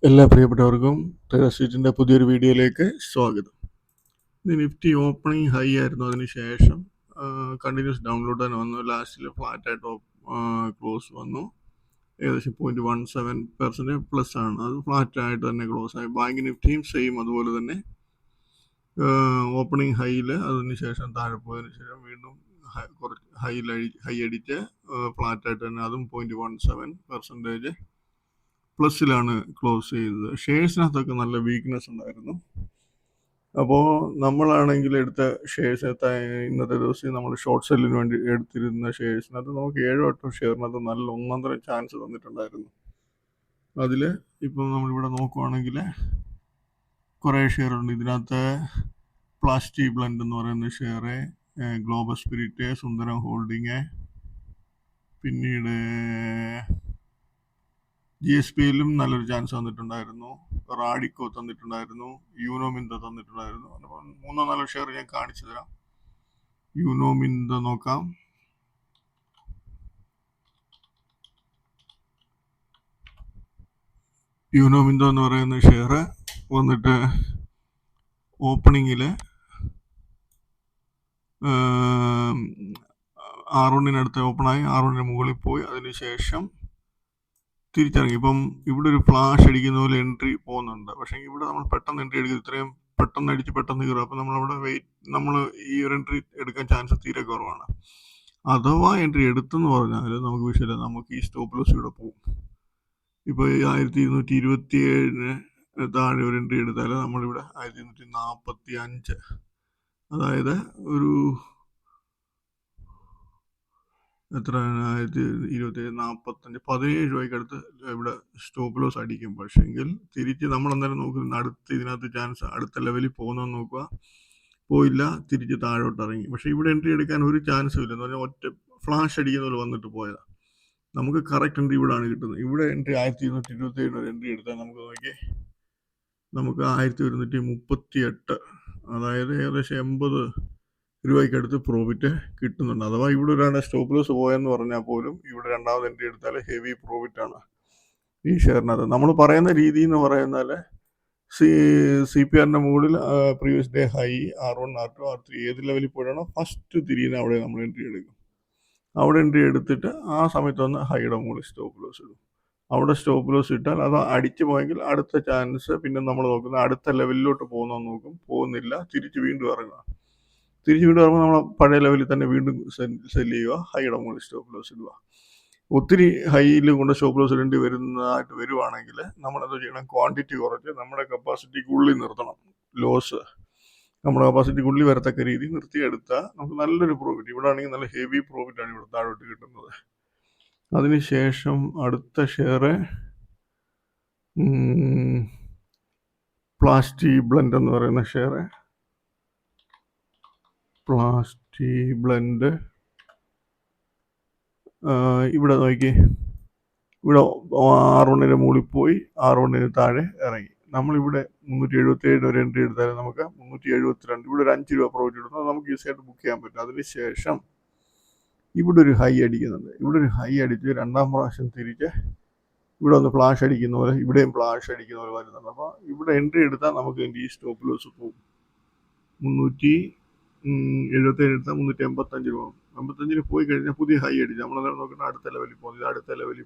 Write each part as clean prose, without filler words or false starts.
എല്ലാ പ്രിയപ്പെട്ടവർക്കും ട്രേഡർ സ്റ്റീറ്റിൻ്റെ പുതിയൊരു വീഡിയോയിലേക്ക് സ്വാഗതം. ഇത് നിഫ്റ്റി ഓപ്പണിംഗ് ഹൈ ആയിരുന്നു, അതിനുശേഷം കണ്ടിന്യൂസ് ഡൗൺലോഡ് തന്നെ വന്നു. ലാസ്റ്റിൽ ഫ്ലാറ്റായിട്ട് ക്ലോസ് വന്നു. ഏകദേശം 0.17% പ്ലസ് ആണ്. അത് ഫ്ലാറ്റായിട്ട് തന്നെ ക്ലോസ് ആയി. ബാങ്ക് നിഫ്റ്റിയും സെയിം അതുപോലെ തന്നെ ഓപ്പണിംഗ് ഹൈയിൽ അതിനുശേഷം താഴെ പോയതിനു ശേഷം വീണ്ടും കുറച്ച് ഹൈ അടിച്ച് ഫ്ലാറ്റായിട്ട് തന്നെ അതും 0.17% പ്ലസ്സിലാണ് ക്ലോസ് ചെയ്തത്. ഷെയർസിനകത്തൊക്കെ നല്ല വീക്ക്നെസ് ഉണ്ടായിരുന്നു. അപ്പോൾ നമ്മളാണെങ്കിൽ എടുത്ത ഷെയർസ് ഇന്നത്തെ ദിവസം നമ്മൾ ഷോർട്ട് സെല്ലിന് വേണ്ടി എടുത്തിരുന്ന ഷെയർസിനകത്ത് നമുക്ക് 7-8 ഷെയറിനകത്ത് നല്ല ഒന്നൊന്നര ചാൻസ് തന്നിട്ടുണ്ടായിരുന്നു. അതിൽ ഇപ്പം നമ്മളിവിടെ നോക്കുവാണെങ്കിൽ കുറേ ഷെയറുണ്ട്. ഇതിനകത്ത് പ്ലാസ്റ്റിക് ബ്ലെൻഡ് എന്ന് പറയുന്ന ഷെയർ, ഗ്ലോബൽ സ്പിരിറ്റ്, സുന്ദരം ഹോൾഡിങ്, പിന്നീട് GSPയിലും നല്ലൊരു ചാൻസ് തന്നിട്ടുണ്ടായിരുന്നു. റാഡിക്കോ തന്നിട്ടുണ്ടായിരുന്നു. യൂനോമിന്ത തന്നിട്ടുണ്ടായിരുന്നു. അപ്പോൾ 3-4 ഷെയർ ഞാൻ കാണിച്ചു തരാം. യൂനോമിന്ത നോക്കാം. യൂനോമിന്ത എന്ന് പറയുന്ന ഷെയർ വന്നിട്ട് ഓപ്പണിങ്ങിൽ R1-നടുത്ത് ഓപ്പണായി, R1-ന് മുകളിൽ പോയി, അതിനുശേഷം തിരിച്ചിറങ്ങി. ഇപ്പം ഇവിടെ ഒരു ഫ്ലാഷ് അടിക്കുന്ന പോലെ എൻട്രി പോകുന്നുണ്ട്. പക്ഷേ ഇവിടെ നമ്മൾ പെട്ടെന്ന് എൻട്രി എടുക്കും. ഇത്രയും പെട്ടെന്ന് അടിച്ച് പെട്ടെന്ന് കയറും. അപ്പം നമ്മളവിടെ നമ്മൾ ഈ ഒരു എൻട്രി എടുക്കാൻ ചാൻസ് തീരെ കുറവാണ്. അഥവാ എൻട്രി എടുത്തെന്ന് പറഞ്ഞാൽ നമുക്ക് വിഷയമില്ല, നമുക്ക് ഈ സ്റ്റോപ്പ് ലോസ് ഇവിടെ പോകും. ഇപ്പോൾ ഈ 1227 താഴെ ഒരു എൻട്രി എടുത്താൽ നമ്മളിവിടെ 1245, അതായത് ഒരു എത്ര 17 രൂപയ്ക്ക് അടുത്ത് ഇവിടെ സ്റ്റോപ്പ് ലോസ് അടിക്കും. പക്ഷേങ്കിൽ തിരിച്ച് നമ്മൾ എന്തായാലും നോക്കുന്നത് അടുത്ത് ഇതിനകത്ത് ചാൻസ് അടുത്ത ലെവലിൽ പോകുന്നതെന്ന് നോക്കുക. പോയില്ല, തിരിച്ച് താഴോട്ട് ഇറങ്ങി. പക്ഷേ ഇവിടെ എൻട്രി എടുക്കാൻ ഒരു ചാൻസും ഇല്ല. എന്ന് പറഞ്ഞാൽ ഒറ്റ ഫ്ലാഷ് അടിക്കുന്ന പോലെ വന്നിട്ട് പോയതാണ്. നമുക്ക് കറക്റ്റ് എൻട്രി ഇവിടെയാണ് കിട്ടുന്നത്. ഇവിടെ എൻട്രി 1227 ഒരു എൻട്രി എടുത്താൽ നമുക്ക് നോക്കി, നമുക്ക് 1138, അതായത് ഏകദേശം 80 രൂപയ്ക്കടുത്ത് പ്രോഫിറ്റ് കിട്ടുന്നുണ്ട്. അഥവാ ഇവിടെ ഒരാളുടെ സ്റ്റോപ്പ് ലോസ് പോയെന്ന് പറഞ്ഞാൽ പോലും ഇവിടെ രണ്ടാമത് എൻട്രി എടുത്താൽ ഹെവി പ്രോഫിറ്റാണ് ഈ ഷെയറിനകത്ത്. നമ്മൾ പറയുന്ന രീതി എന്ന് പറയുന്നാൽ CPRന്റെ മുകളിൽ previous day high R1, R2, R3 ഏത് ലെവലിൽ പോയാണോ ഫസ്റ്റ് തിരിയുന്ന അവിടെ നമ്മൾ എൻട്രി എടുക്കും. അവിടെ എൻട്രി എടുത്തിട്ട് ആ സമയത്ത് വന്ന് ഹൈയുടെ മുകളിൽ സ്റ്റോപ്പ് ലോസ് ഇടും. അവിടെ സ്റ്റോപ്പ് ലോസ് ഇട്ടാൽ അത് അടിച്ചു പോയെങ്കിൽ അടുത്ത ചാൻസ് പിന്നെ നമ്മൾ നോക്കുന്നത് അടുത്ത ലെവലിലോട്ട് പോകുന്നതെന്ന് നോക്കും. പോകുന്നില്ല, തിരിച്ച് വീണ്ടും ഇറങ്ങുക. തിരിച്ച് വീണ്ടും ഇറങ്ങുമ്പോൾ നമ്മൾ പഴയ ലെവലിൽ തന്നെ വീണ്ടും സെല്ല് ചെയ്യുക, ഹൈയുടെ മുകളിൽ സ്റ്റോപ്പ് ലോസ് ഇടുക. ഒത്തിരി ഹൈയിൽ കൊണ്ട് സ്റ്റോപ്പ് ലോസ് ഇടേണ്ടി വരുന്നതായിട്ട് വരുവാണെങ്കിൽ നമ്മളെന്ത് ചെയ്യണം, ക്വാണ്ടിറ്റി കുറച്ച് നമ്മുടെ കപ്പാസിറ്റിക്കുള്ളിൽ നിർത്തണം. ലോസ് നമ്മുടെ കപ്പാസിറ്റിക്കുള്ളിൽ വരത്തക്ക രീതി നിർത്തിയെടുത്താൽ നമുക്ക് നല്ലൊരു പ്രോഫിറ്റ്. ഇവിടെ ആണെങ്കിൽ നല്ല ഹെവി പ്രോഫിറ്റാണ് ഇവിടെ താഴോട്ട് കിട്ടുന്നത്. അതിനുശേഷം അടുത്ത ഷെയർ പ്ലാസ്റ്റിക് ബ്ലെൻഡ് എന്ന് പറയുന്ന ഷെയർ. പ്ലാസ്റ്റിക് ബ്ലെൻഡ് ഇവിടെ നോക്കി, ഇവിടെ R1-ന് മുകളിൽ പോയി, R1-ന് താഴെ ഇറങ്ങി. നമ്മളിവിടെ 377 ഒരു എൻട്രി എടുത്താൽ നമുക്ക് 372, ഇവിടെ ഒരു 5 രൂപ പ്രോഫിറ്റ് എടുത്താൽ നമുക്ക് ഈസിയായിട്ട് ബുക്ക് ചെയ്യാൻ പറ്റും. അതിനുശേഷം ഇവിടെ ഒരു ഹൈ അടിക്കുന്നുണ്ട്. ഇവിടെ ഒരു ഹൈ അടിച്ച് രണ്ടാം പ്രാവശ്യം തിരിച്ച് ഇവിടെ ഒന്ന് ഫ്ലാഷ് അടിക്കുന്ന പോലെ ഇവിടെയും ഫ്ലാഷ് അടിക്കുന്ന പോലെ വരുന്നുണ്ട്. അപ്പോൾ ഇവിടെ എൻട്രി എടുത്താൽ നമുക്ക് ഈ സ്റ്റോപ്പ് ലോസ് പോകും. 377 എടുത്താൽ 385 രൂപ. 55-ന് പോയി കഴിഞ്ഞാൽ പുതിയ ഹൈ അടിച്ച് നമ്മളെല്ലാം നോക്കുന്നത് അടുത്ത ലെവലിൽ പോകുന്നത്. അടുത്ത ലെവലിൽ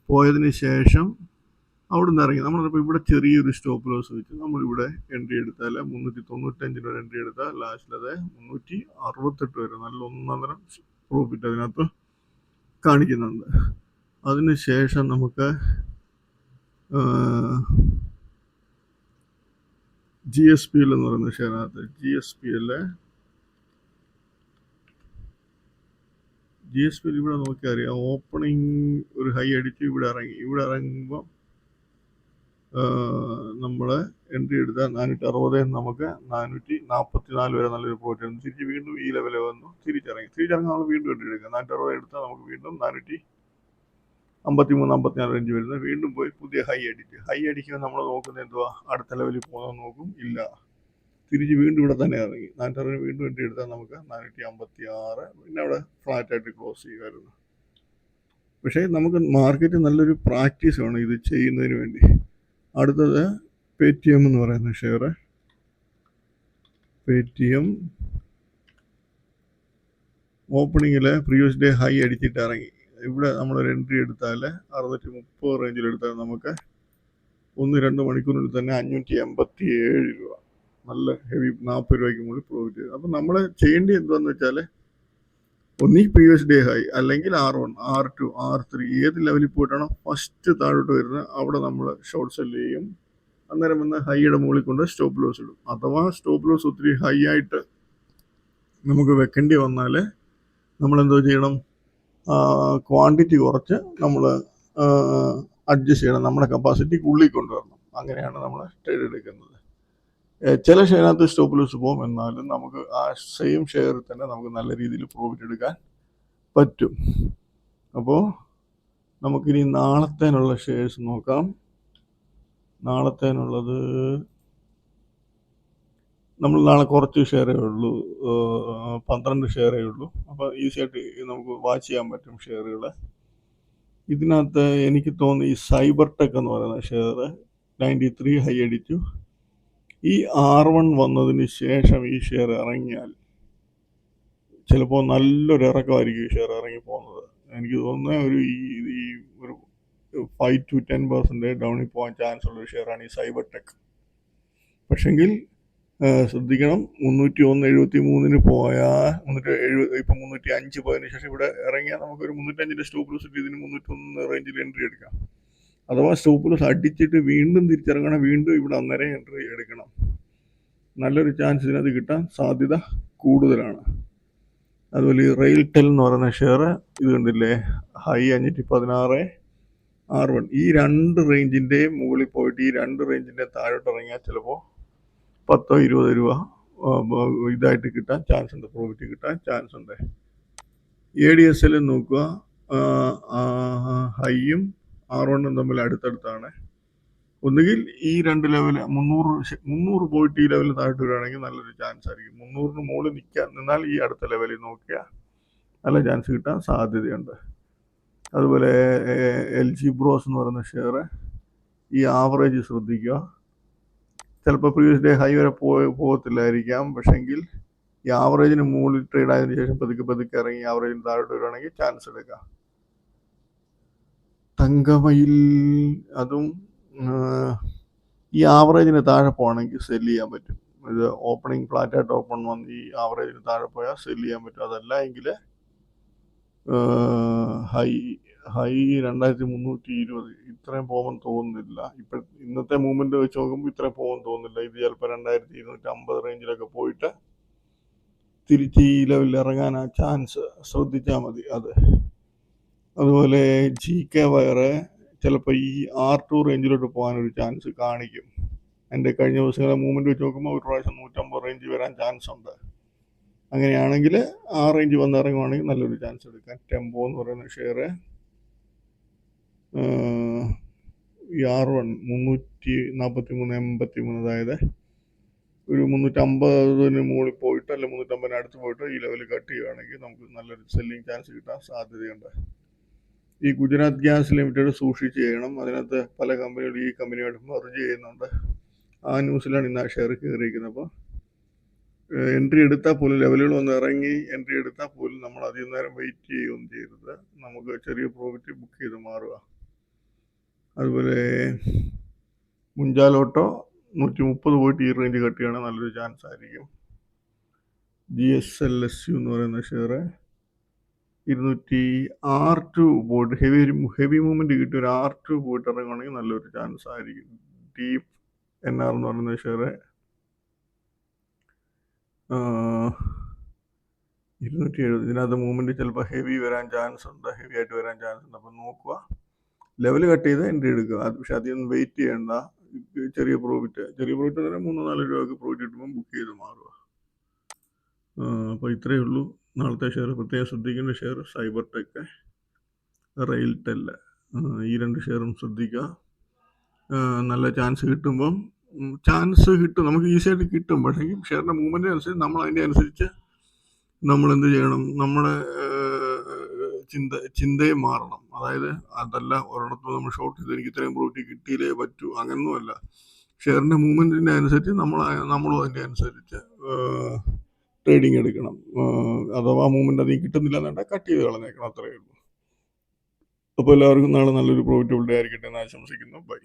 പോയതിന് ശേഷം അവിടെ നിന്ന് ഇറങ്ങി. നമ്മളിപ്പോൾ ഇവിടെ ചെറിയൊരു സ്റ്റോപ്പ് ലോസ് വെച്ച് നമ്മളിവിടെ എൻട്രി എടുത്താൽ 395 ഒരു എൻട്രി എടുത്താൽ ലാസ്റ്റിൽ അത് 368 വരെ നല്ല ഒന്നര പ്രോഫിറ്റ് അതിനകത്ത് കാണിക്കുന്നുണ്ട്. അതിനുശേഷം നമുക്ക് GSPL എന്ന് പറയുന്ന ഷെയറിനകത്ത് GSPL ഇവിടെ നോക്കിയാൽ അറിയാം, ഓപ്പണിംഗ് ഒരു ഹൈ അടിച്ച് ഇവിടെ ഇറങ്ങുമ്പോൾ നമ്മൾ എൻട്രി എടുത്താൽ 460 നമുക്ക് 444 വരെ നല്ലൊരു പ്രോഫിറ്റ് ഉണ്ട്. തിരിച്ച് വീണ്ടും ഈ ലെവലിൽ വന്നു, തിരിച്ചിറങ്ങി നമ്മൾ വീണ്ടും എൻട്രി എടുക്കുക. 460 എടുത്താൽ നമുക്ക് വീണ്ടും 453-54 റേഞ്ച് വരുന്നത്. വീണ്ടും പോയി പുതിയ ഹൈ അടിക്കുമ്പോൾ നമ്മൾ നോക്കുന്നത് എന്തുവാ, അടുത്ത ലെവലിൽ പോകുന്നത് നോക്കും. ഇല്ല, തിരിച്ച് വീണ്ടും ഇവിടെ തന്നെ ഇറങ്ങി. 460 വീണ്ടും എൻട്രി എടുത്താൽ നമുക്ക് 456, പിന്നെ അവിടെ ഫ്ലാറ്റായിട്ട് ക്ലോസ് ചെയ്യുമായിരുന്നു. പക്ഷേ നമുക്ക് മാർക്കറ്റ് നല്ലൊരു പ്രാക്ടീസ് വേണം ഇത് ചെയ്യുന്നതിന് വേണ്ടി. അടുത്തത് പേടിഎം എന്ന് പറയുന്ന ഷെയർ. പേടിഎം ഓപ്പണിങ്ങിൽ പ്രീവിയസ് ഡേ ഹൈ അടിച്ചിട്ട് ഇറങ്ങി. ഇവിടെ നമ്മളൊരു എൻട്രി എടുത്താൽ 630 റേഞ്ചിൽ എടുത്താൽ നമുക്ക് 1-2 മണിക്കൂറിനുള്ളിൽ തന്നെ 587 രൂപ, നല്ല ഹെവി 40 രൂപയ്ക്ക് മുകളിൽ പ്രോഫിറ്റ് ചെയ്തു. അപ്പം നമ്മൾ ചെയ്യേണ്ടത് എന്താണെന്ന് വെച്ചാൽ ഒന്നീ പ്രീവിയസ് ഡേ ഹൈ അല്ലെങ്കിൽ R1, R2, R3 ഏത് ലെവലിൽ പോയിട്ടാണോ ഫസ്റ്റ് താഴോട്ട് വരുന്നത് അവിടെ നമ്മൾ ഷോർട്ട് സെല് ചെയ്യും. അന്നേരം വന്ന് ഹൈയുടെ മുകളിൽ കൊണ്ട് സ്റ്റോപ്പ് ലോസ് ഇടും. അഥവാ സ്റ്റോപ്പ് ലോസ് ഒത്തിരി ഹൈ ആയിട്ട് നമുക്ക് വെക്കേണ്ടി വന്നാൽ നമ്മളെന്തോ ചെയ്യണം, ക്വാണ്ടിറ്റി കുറച്ച് നമ്മൾ അഡ്ജസ്റ്റ് ചെയ്യണം, നമ്മുടെ കപ്പാസിറ്റിക്ക് ഉള്ളിൽ കൊണ്ടുവരണം. അങ്ങനെയാണ് നമ്മൾ ട്രേഡ് എടുക്കുന്നത്. ചില ഷെയറിനകത്ത് സ്റ്റോപ്പ് ലോസ് പോകും, എന്നാലും നമുക്ക് ആ സെയിം ഷെയറിൽ തന്നെ നമുക്ക് നല്ല രീതിയിൽ പ്രോഫിറ്റ് എടുക്കാൻ പറ്റും. അപ്പോൾ നമുക്കിനി നാളത്തേനുള്ള ഷെയർസ് നോക്കാം. നാളത്തേനുള്ളത് നമ്മൾ നാളെ കുറച്ച് ഷെയറേ ഉള്ളൂ, 12 ഷെയറേ ഉള്ളൂ. അപ്പോൾ ഈസിയായിട്ട് നമുക്ക് വാച്ച് ചെയ്യാൻ പറ്റും ഷെയറുകൾ. ഇതിനകത്ത് എനിക്ക് തോന്നുന്നു ഈ സൈബർ ടെക് എന്ന് പറയുന്ന ഷെയർ 93 ഹൈ അടിച്ചു. ഈ R1 വന്നതിന് ശേഷം ഈ ഷെയർ ഇറങ്ങിയാൽ ചിലപ്പോൾ നല്ലൊരു ഇറക്കമായിരിക്കും ഈ ഷെയർ ഇറങ്ങി പോകുന്നത്. എനിക്ക് തോന്നുന്നത് ഒരു 5-10% ഡൗണിൽ പോകാൻ ചാൻസ് ഉള്ളൊരു ഷെയറാണ് ഈ സൈബർ ടെക്. പക്ഷെങ്കിൽ ശ്രദ്ധിക്കണം, 301.73 പോയാൽ 370, ഇപ്പം 305 പോയതിനു ശേഷം ഇവിടെ ഇറങ്ങിയാൽ നമുക്കൊരു 305 സ്റ്റോപ്പ് ലോസ് ഇട്ട് ഇതിന് 301 റേഞ്ചിൽ എൻട്രി എടുക്കാം. അഥവാ സ്റ്റോപ്പ് ലോസ് അടിച്ചിട്ട് വീണ്ടും തിരിച്ചിറങ്ങണം, വീണ്ടും ഇവിടെ അന്നേരം എൻട്രി എടുക്കണം. നല്ലൊരു ചാൻസ് ഇതിനകത്ത് കിട്ടാൻ സാധ്യത കൂടുതലാണ്. അതുപോലെ ഈ റെയിൽടെൽ എന്ന് പറയുന്ന ഷെയർ ഇത് കണ്ടില്ലേ, ഹൈ 516, R1 ഈ 2 റേഞ്ചിൻ്റെ മുകളിൽ പോയിട്ട് ഈ 2 റേഞ്ചിൻ്റെ താഴോട്ട് ഇറങ്ങിയാൽ ചിലപ്പോൾ 10-20 രൂപ ഇതായിട്ട് കിട്ടാൻ ചാൻസ് ഉണ്ട്, പ്രോഫിറ്റ് കിട്ടാൻ ചാൻസ് ഉണ്ട്. ADSL നോക്കുക, ഹൈയും R1ഉം തമ്മിൽ അടുത്തടുത്താണ്. ഒന്നുകിൽ ഈ 2 ലെവൽ 300 പോയിട്ട് ഈ ലെവലിൽ താഴോട്ട് വരികയാണെങ്കിൽ നല്ലൊരു ചാൻസ് ആയിരിക്കും. 300 മുകളിൽ നിന്നാൽ ഈ അടുത്ത ലെവലിൽ നോക്കിയാൽ നല്ല ചാൻസ് കിട്ടാൻ സാധ്യതയുണ്ട്. അതുപോലെ LG ബ്രോസ് എന്ന് പറയുന്ന ഷെയർ, ഈ ആവറേജ് ശ്രദ്ധിക്കുക. ചിലപ്പോൾ പ്രീവിയസ് ഡേ ഹൈ വരെ പോകത്തില്ലായിരിക്കാം, പക്ഷെങ്കിൽ ഈ ആവറേജിന് മുകളിൽ ട്രേഡ് ആയതിനു ശേഷം പതുക്കെ ഇറങ്ങി ആവറേജിന് താഴോട്ട് വരികയാണെങ്കിൽ ചാൻസ് എടുക്കാം. തങ്കമയിൽ അതും ഈ ആവറേജിന് താഴെ പോകണമെങ്കിൽ സെല് ചെയ്യാൻ പറ്റും. ഇത് ഓപ്പണിംഗ് ഫ്ലാറ്റായിട്ട് ഓപ്പൺ വന്ന് ഈ ആവറേജിന് താഴെ പോയാൽ സെല് ചെയ്യാൻ പറ്റും. അതല്ല എങ്കിൽ ഹൈ 2320 ഇത്രയും പോകുമെന്ന് തോന്നുന്നില്ല. ഇപ്പം ഇന്നത്തെ മൂവ്മെൻറ്റ് വെച്ച് നോക്കുമ്പോൾ ഇത്രയും പോകുമെന്ന് തോന്നുന്നില്ല. ഇത് ചിലപ്പോൾ 2250 റേഞ്ചിലൊക്കെ പോയിട്ട് തിരിച്ച് ഈ ലെവലിൽ ഇറങ്ങാൻ ആ ചാൻസ്, ശ്രദ്ധിച്ചാൽ മതി അത്. അതുപോലെ GK വയറ് ചിലപ്പോൾ ഈ R2 റേഞ്ചിലോട്ട് പോകാനൊരു ചാൻസ് കാണിക്കും. എൻ്റെ കഴിഞ്ഞ ദിവസങ്ങളെ മൂവ്മെൻറ്റ് വെച്ച് നോക്കുമ്പോൾ ഒരു പ്രാവശ്യം 150 റേഞ്ച് വരാൻ ചാൻസ് ഉണ്ട്. അങ്ങനെയാണെങ്കിൽ ആ റേഞ്ച് വന്നിറങ്ങുവാണെങ്കിൽ നല്ലൊരു ചാൻസ് എടുക്കാൻ. ടെമ്പോ എന്ന് പറയുന്ന ഷെയർ ഈ R1 343.83, അതായത് ഒരു 350 മുകളിൽ പോയിട്ട് അല്ലെങ്കിൽ 350 അടുത്ത് പോയിട്ട് ഈ ലെവലിൽ കട്ട് ചെയ്യുകയാണെങ്കിൽ നമുക്ക് നല്ലൊരു സെല്ലിങ് ചാൻസ് കിട്ടാൻ സാധ്യതയുണ്ട്. ഈ ഗുജറാത്ത് ഗ്യാസ് ലിമിറ്റഡ് സൂക്ഷിച്ച് ചെയ്യണം. അതിനകത്ത് പല കമ്പനികൾ ഈ കമ്പനിയായിട്ട് മെർജ് ചെയ്യുന്നുണ്ട്. ആ ന്യൂസിലാണ് ഇന്ന് ആ ഷെയർ കയറിയിരിക്കുന്നത്. അപ്പോൾ എൻട്രി എടുത്താൽ പോലും ലെവലുകൾ ഒന്ന് ഇറങ്ങി എൻട്രി എടുത്താൽ പോലും നമ്മൾ അധികം നേരം വെയിറ്റ് ചെയ്യുകയൊന്നും ചെയ്യരുത്. നമുക്ക് ചെറിയ പ്രോഫിറ്റ് ബുക്ക് ചെയ്ത് മാറുക. അതുപോലെ മുഞ്ചാൽ ഓട്ടോ 130 പോയിട്ട് ഈ റേഞ്ച് കട്ട് ചെയ്യുകയാണെങ്കിൽ നല്ലൊരു ചാൻസ് ആയിരിക്കും. GSLSU എന്ന് പറയുന്ന ഷെയർ 200 R2 പോയിട്ട് ഹെവി മൂവ്മെൻറ്റ് കിട്ടി ഒരു R2 പോയിട്ട് ഇറങ്ങുകയാണെങ്കിൽ നല്ലൊരു ചാൻസ് ആയിരിക്കും. ഡീപ് NR എന്ന് പറയുന്ന ഷെയർ 270. ഇതിനകത്ത് മൂവ്മെൻറ്റ് ചിലപ്പോൾ ഹെവി ആയിട്ട് വരാൻ ചാൻസ് ഉണ്ട്. അപ്പം നോക്കുക, ലെവൽ കട്ട് ചെയ്ത് എൻട്രി എടുക്കുക. പക്ഷെ അധികം വെയിറ്റ് ചെയ്യേണ്ട. ചെറിയ പ്രോഫിറ്റ് തന്നെ 3-4 രൂപയ്ക്ക് പ്രോഫിറ്റ് കിട്ടുമ്പോൾ ബുക്ക് ചെയ്ത് മാറുക. അപ്പോൾ ഇത്രയേ ഉള്ളൂ നാളത്തെ ഷെയർ. പ്രത്യേകം ശ്രദ്ധിക്കേണ്ട ഷെയർ സൈബർ ടെക്, റെയിൽടെൽ, ഈ 2 ഷെയറും ശ്രദ്ധിക്കുക. നല്ല ചാൻസ് കിട്ടുമ്പം നമുക്ക് ഈസിയായിട്ട് കിട്ടും. പക്ഷേ ഷെയറിൻ്റെ മൂവ്മെൻറ്റ് അനുസരിച്ച് നമ്മൾ അതിൻ്റെ അനുസരിച്ച് നമ്മൾ എന്ത് ചെയ്യണം, നമ്മുടെ ചിന്തയെ മാറണം. അതായത് അതല്ല ഒരിടത്ത് നമ്മൾ ഷോർട്ട് ചെയ്ത് എനിക്ക് ഇത്രയും പ്രോഫിറ്റ് കിട്ടിയില്ലേ പറ്റൂ, അങ്ങനൊന്നുമല്ല. ഷെയറിൻ്റെ മൂവ്മെൻറ്റിൻ്റെ അനുസരിച്ച് നമ്മളും അതിൻ്റെ അനുസരിച്ച് ട്രേഡിങ് എടുക്കണം. അഥവാ മൂവ്മെൻറ്റ് അധികം കിട്ടുന്നില്ല എന്നുണ്ടെങ്കിൽ കട്ട് ചെയ്ത് കളഞ്ഞേക്കണം, അത്രയേ ഉള്ളൂ. അപ്പോൾ എല്ലാവർക്കും നാളെ നല്ലൊരു പ്രോഫിറ്റബിൾ ഡേ ആയിരിക്കട്ടെ എന്ന് ആശംസിക്കുന്നു. ബൈ.